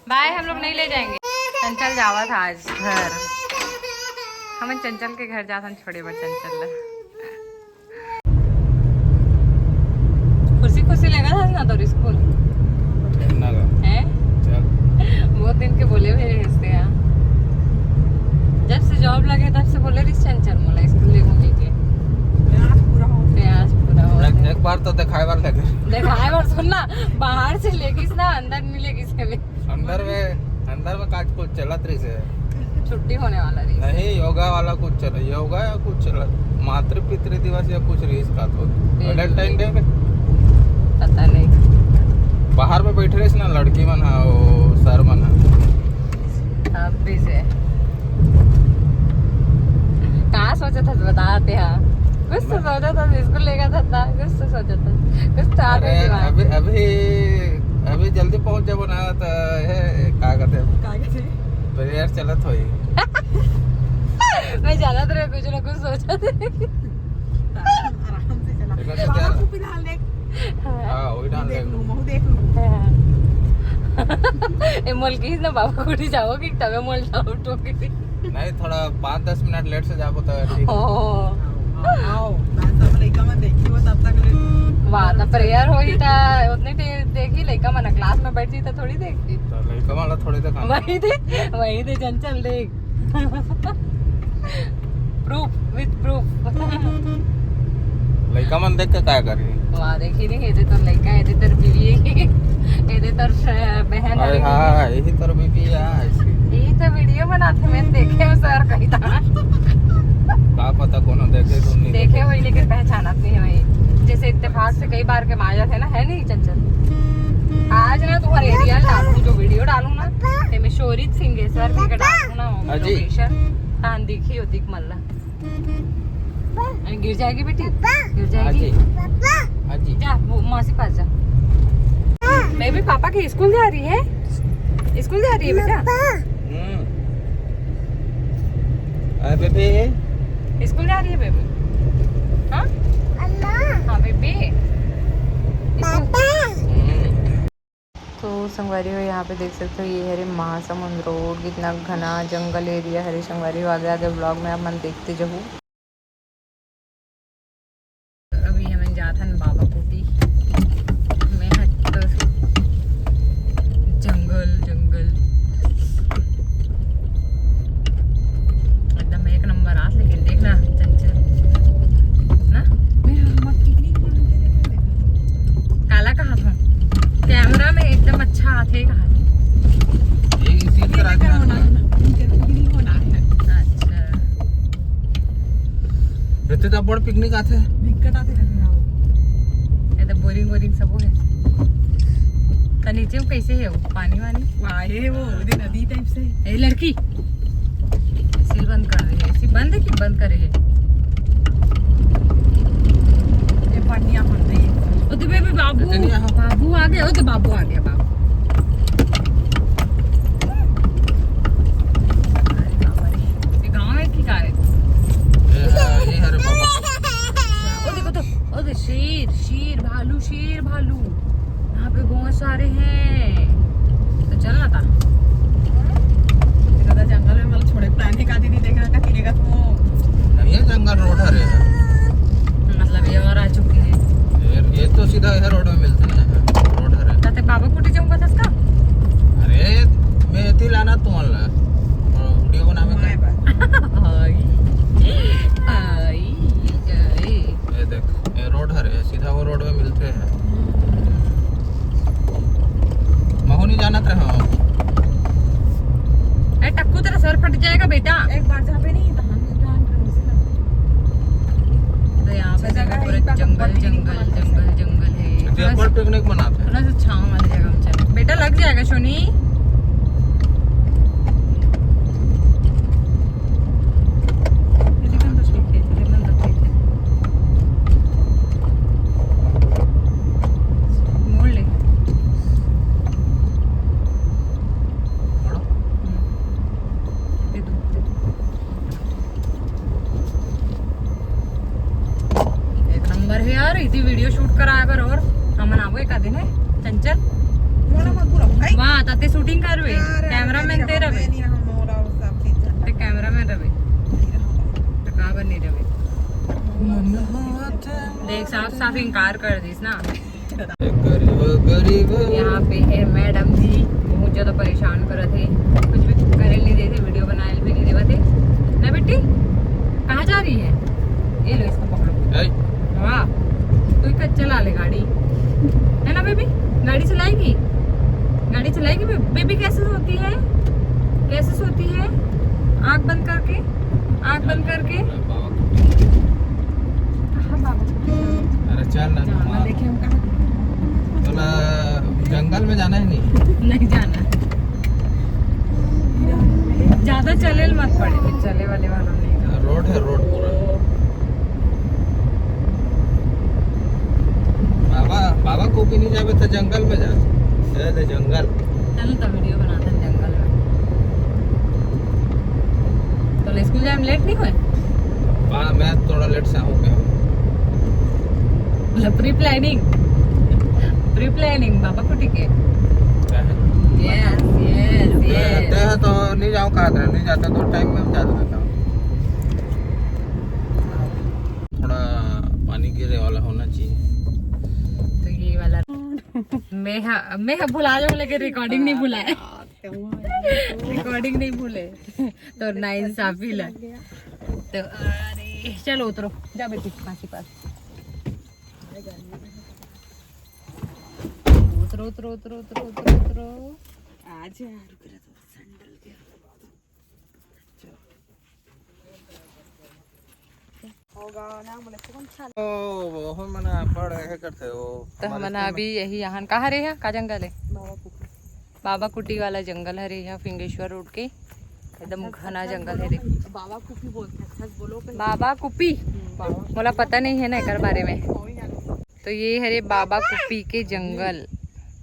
Bye, हम लोग नहीं ले जाएंगे। चंचल जावा था आज घर, हमें चंचल के घर जाता छोड़े बड़ चंचल खुशी खुशी लगा था ना तो स्कूल है बहुत दिन के बोले मेरे हिस्से यहाँ जब से जॉब लगे तब से बोले रही चंचल मोला स्कूल ले घूमने के प्रयास पूरा हो एक बार तो दिखाए बार सुनना बाहर से लेगिस ना अंदर नहीं लेगिस कभी अंदर में काज कुछ चलत रही से छुट्टी होने वाला रही नहीं योगा वाला कुछ चल योगा या कुछ चल मातृ पितृ दिवस या कुछ रीस का तो वैलेंटाइन डे में पता नहीं बाहर में बैठे रही ना लड़की मन है वो सर मन है अब भी से कहाँ सोचा था बताते हैं कुछ तो सोचा था स्कूल लेगा था कुछ तो सोचा था कुछ तो अभी जल्दी पहुंच जाबो ना तो ये का कहते प्रेयर चलत होई मैं जाना तो कुछ ना कुछ सोचा था आराम से चला बाबा को फिलहाल देख हां वही डाल देख लूं मैं देख लूं ए मोल की ना बाबा को नहीं जाओगे तबे मोल जाओ टोके नहीं थोड़ा 5-10 मिनट लेट से जाबो तो ठीक आओ मैं सब लइका में देखी वो तब तक ले वाह ना प्रेयर होई था उतनी देखी लइका मन क्लास में बैठी था थोड़ी देखी तो लइका वाला थोड़ी तो काम वही थे चंचल देख प्रूफ विद प्रूफ लइका मन देख के क्या करी वाह देखी नहीं ये तो लइका ये तर बीवी ये तर बहन अरे हां यही तर बीबी है ऐसी ये तो वीडियो बनाते मैं देखे सर कहीं था का पता कौन देखे तो नहीं देखे हुई लेकिन पहचाना नहीं है वही जैसे इत्तेफाक से कई बार के माजा थे ना है नहीं चंचल आज ना तुम्हारे रियल डालूं जो वीडियो डालूं ना ते में शोरित सिंगेसर के डालूं ना लोकेशन तान दिखी होती मल्ला गिर जाएगी बेटी गिर जाएगी हाजी जा वो मौसी पास जा मैं भी पापा की स्कूल जा रही है बेटा अरे बेबी स्कूल जा रही है बेबी हाँ हाँ बेबी तो संगवारी हो यहाँ पे देख सकते हो ये है महासमुंद रोड कितना घना जंगल एरिया है संगवारी हो आगे आगे ब्लॉग में आप मन देखते जाओ अभी हमें जाथन बाबा कुटी में हट जंगल एकदम एक नंबर आस लेकिन देखना चंचल ना काला कहा था कैमरा में एकदम अच्छा हाथ है कहा इसी तरह का अच्छा रहते तो बड़ पिकनिक आते दिक्कत आते करने ये तो बोरिंग सब है तो नीचे में कैसे है वो पानी वानी वाहे वो उधर नदी टाइप से ए लड़की एसी बंद कर रही है एसी बंद है कि बंद करे है ये पानिया पड़ रही है ओ तो बेबी बाबू इतनी यहाँ- बाबू आ गया ओ तो बाबू आ गया बाबू अरे बाबा रे ये गांव में की का है ये हरे बाबा ओ देखो तो ओ दे शेर भालू यहाँ पे बहुत सारे हैं तो चलना था दादा जंगल में मतलब छोड़े प्लान का दीदी देखना का किरेगा तो नहीं है जंगल रोड हरे है मतलब ये और आ चुकी है ये तो सीधा है रोड में मिलते ना रोड हरे ताते बाबा कुटी जाऊंगा था इसका अरे मैं इतनी लाना तुम्हारा वीडियो बनावे का ये देख ये रोड हरे सीधा वो रोड में मिलते हैं महोनी जाना था हाँ ए टक्कू तेरा सर फट जाएगा बेटा एक बार जहाँ पे नहीं था हम जान रहे तो यहाँ पे देखो पूरा जंगल है तो यहाँ पर पिकनिक मनाते हैं थोड़ा सा छांव वाली जगह में चल बेटा लग जाएगा सोनी मोड़ ले दे दो एक नंबर है यार इसी वीडियो शूट करा है और हम आवे का दिन है चंचल मोड़ा मत पूरा वाह ताते शूटिंग करवे कैमरामैन ते रवे नहीं रहा मोरा और सब चीज ते कैमरामैन रवे तो का बनी रवे देख साफ साफ इनकार कर दीस ना। गरीब गरीब यहाँ पे है मैडम जी बहुत ज्यादा परेशान कर थे कुछ भी करे नहीं देते वीडियो बनाए भी नहीं देवा थे ना बेटी कहाँ जा रही है ये लो इसको पकड़ो वाह तू कच्चा चला ले गाड़ी है ना बेबी गाड़ी चलाएगी बेबी कैसे सोती है आँख बंद करके कहाँ बाबा अरे चल ना जाना देखे हम कहाँ तो ना जंगल में जाना ही नहीं जाना ज्यादा चले मत पड़े चले वाले वालों नहीं रोड है रोड पूरा बाबा को भी नहीं जावे तो जंगल में जा जंगल चल तो वीडियो बनाते हैं जंगल में तो स्कूल जाए लेट नहीं हुए मैं थोड़ा लेट से हो गया प्री प्लानिंग बाबा को टिके यस रहते हैं तो नहीं जाऊँ कहा नहीं जाता तो टाइम में ज्यादा रहता हूँ थोड़ा पानी गिरे वाला होना चाहिए तो ये वाला मैं भुला जाऊँ लेकिन रिकॉर्डिंग नहीं भुलाया रिकॉर्डिंग नहीं भूले तो ना इंसाफी ला तो अरे चलो उतरो जा बेटी मासी पास उतरो आज यार रुक रहा तो सैंडल के होगा ना मुझे कौन सा ओ वो मना पढ़ रहे करते हो तो हमना अभी यही यहाँ कहाँ रहे का जंगल है बाबा कुटी वाला जंगल है रे यहाँ फिंगेश्वर रोड के एकदम घना जंगल है देखो बाबा कुपी बोलते हैं सच बोलो बाबा कुपी मोला पता नहीं है ना एक बारे में तो ये है रे बाबा कुपी के जंगल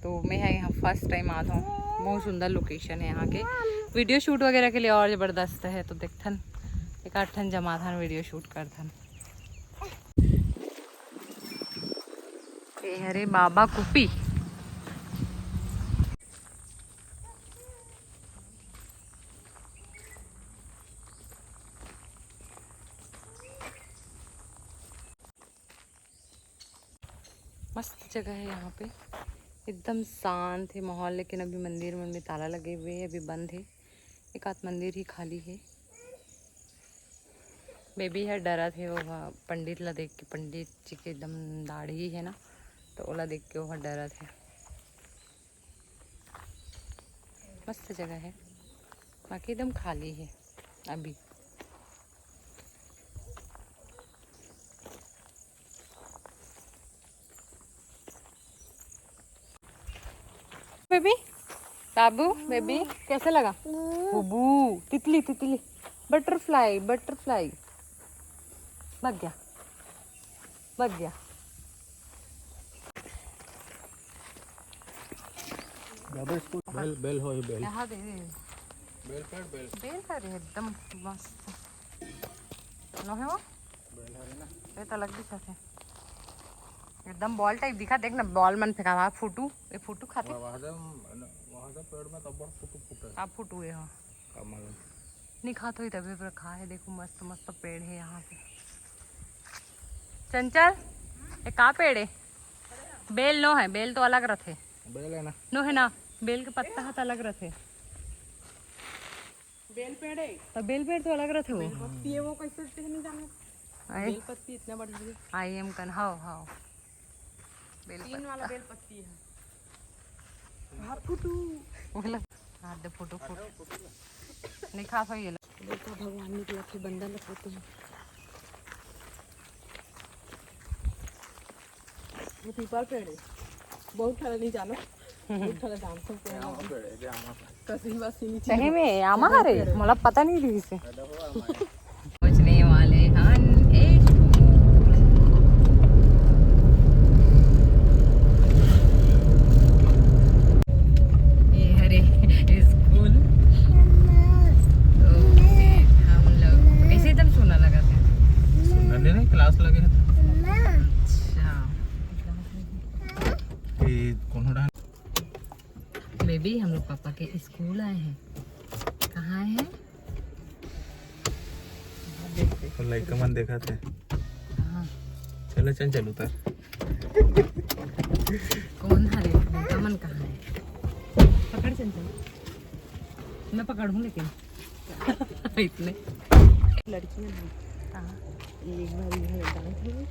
तो मैं यहाँ फर्स्ट टाइम आता हूँ बहुत सुंदर लोकेशन है यहाँ के वीडियो शूट वगैरह के लिए और ज़बरदस्त है तो देखथन एक 8 ठन जमा था वीडियो शूट करथन ये है रे बाबा कुपी मस्त जगह है यहाँ पे एकदम शांत है माहौल लेकिन अभी मंदिर में ताला लगे हुए हैं अभी बंद है एक आध मंदिर ही खाली है बेबी है डरा थे वो पंडित ला देख के पंडित जी के एकदम दाढ़ी है ना तो ओला देख के वो डरा थे मस्त जगह है बाकी एकदम खाली है अभी बेबी बाबू बेबी कैसे लगा बुबू तितली बटरफ्लाई भाग गया बेल हो बेल यहाँ दे बेल कर एकदम मस्त नो है वो ये तो अलग दिखा थे एकदम बॉल टाइप दिखा देख ना बॉल मन फेंका वहाँ फुटू ये फुटू खाते वहाँ से पेड़ में तब फुटू आप फुटू है हाँ कमल नहीं खाता ही तभी पर खा है देखो मस्त पेड़ है यहाँ पे चंचल ये का पेड़ है बेल नो है बेल तो अलग रहते बेल है ना नो है ना बेल के पत्ता हाथ अलग रहते बेल पेड़ है तो बेल पेड़ तो अलग रहते वो पत्ती है वो कैसे नहीं जाने बेल पत्ती इतना बड़ी है आई एम कन हाउ बेल तीन वाला बेल पत्ती है हां फुटू बोला हाथ दे फोटो नहीं खा सही है देखो भगवान ने दिया फिर बंदा लपटे हैं वो पीपल पेड़ है बहुत सारा नहीं जानो बहुत सारा जान सकते हैं कसरी बस नहीं सही में आमा रे मला पता नहीं थी इसे पहुंचने वाले हन ये हरे स्कूल तो हम लोग ऐसे एकदम सोना लगा था सुनने नहीं क्लास लगे हैं अच्छा कि कौन बेबी हम लोग पापा के स्कूल आए हैं। कहाँ हैं? लड़का मन देखा थे। कहाँ? चलो चल उतर। कौन हरे लड़का मन कहाँ है? पकड़ चंचल, मैं पकड़ूं लेकिन इतने लड़कियां हैं। कहाँ? एक बार इधर डांस हुई।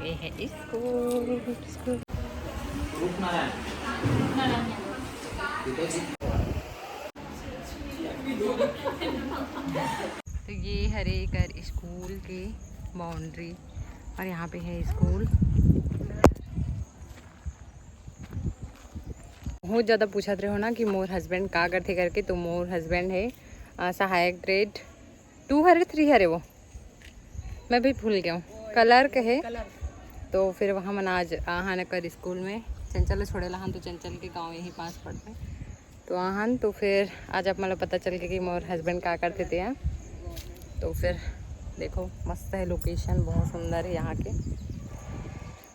ये है स्कूल। तो ये हरे कर स्कूल के बाउंड्री और यहाँ पे है स्कूल। बहुत ज़्यादा पूछत रहे हो ना कि मोर हस्बैंड का करते करके, तो मोर हस्बैंड है सहायक ग्रेड 2 हरे 3 हरे, वो मैं भी भूल गया हूँ, कलर के है। तो फिर वहाँ मन आज आहन कर स्कूल में चंचल छोड़े लहन, तो चंचल के गांव यहीं पास पड़ते हैं। तो आहन तो फिर आज आप मतलब पता चल गया कि मोर हस्बैंड क्या करते थे यहाँ। तो फिर देखो मस्त है लोकेशन, बहुत सुंदर है यहाँ के।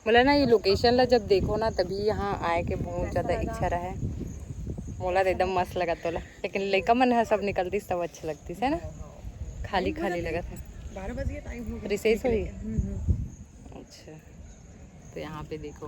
बोला ना ये लोकेशन ला जब देखो ना तभी यहाँ आए के बहुत ज़्यादा इच्छा रहे। मोला तो एकदम मस्त लगा तोला, लेकिन लड़का मन है सब निकलती तब अच्छी लगती है ना, खाली खाली लगा था। 12 बजे टाइम हो गया, रिसेस हुई। अच्छा तो यहाँ पे देखो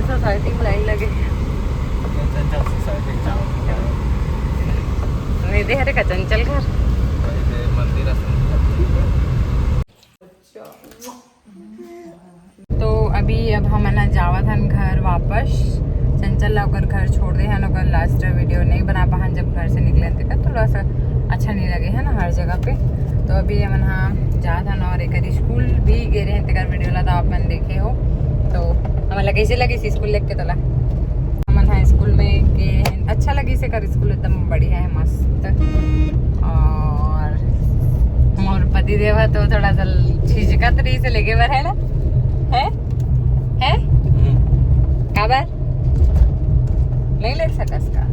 सोसाइटी में लाइन लगे दे हरे का चंचल घर। मंदिर तो अभी अब हम ना जावत हन घर वापस। चंचल ला ओकर घर छोड़ दे हन, ओकर लास्ट वीडियो नहीं बना पाहन जब घर से निकले थे, थोड़ा सा अच्छा नहीं लगे है ना हर जगह पे। तो अभी हम हाँ जात हन और एक स्कूल भी गए रहे तेकर वीडियो ला, तो आप मन देखे हो। तो हमें कैसे लगी स्कूल देख के, तो हम हाँ स्कूल में गए, अच्छा लगी से कर स्कूल एकदम बढ़िया है मस्त। और पति देव तो थोड़ा सा झिझकत रही से लेके बर है ना, है काबर नहीं ले सकस का।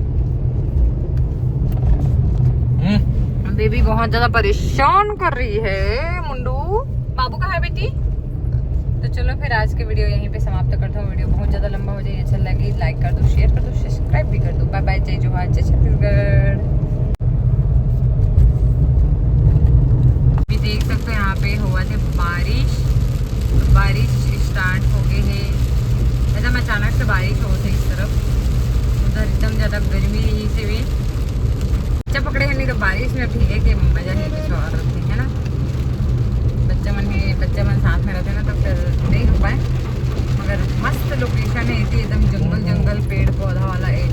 बेबी बहुत ज्यादा परेशान कर रही है। मुंडू बाबू कहाँ है बेटी? तो चलो फिर आज के वीडियो यहीं पे समाप्त करता हूँ। वीडियो बहुत ज़्यादा लंबा हो जाए, अच्छा लगे लाइक कर दो, शेयर कर दो, सब्सक्राइब भी कर दो। बाय बाय, जय जोहार, जय छत्तीसगढ़। देख सकते हो यहाँ पे हुआ थे बारिश स्टार्ट हो गई है। एकदम अचानक से बारिश हो गई इस तरफ, उधर एकदम ज़्यादा गर्मी यहीं से भी बच्चा पकड़े हैं, नहीं तो बारिश में भीगे के मजा ही कुछ और है ना। बच्चा मन साथ में रहते ना तो फिर नहीं हो पाए, मगर मस्त लोकेशन है, एकदम जंगल पेड़ पौधा वाला एरिया।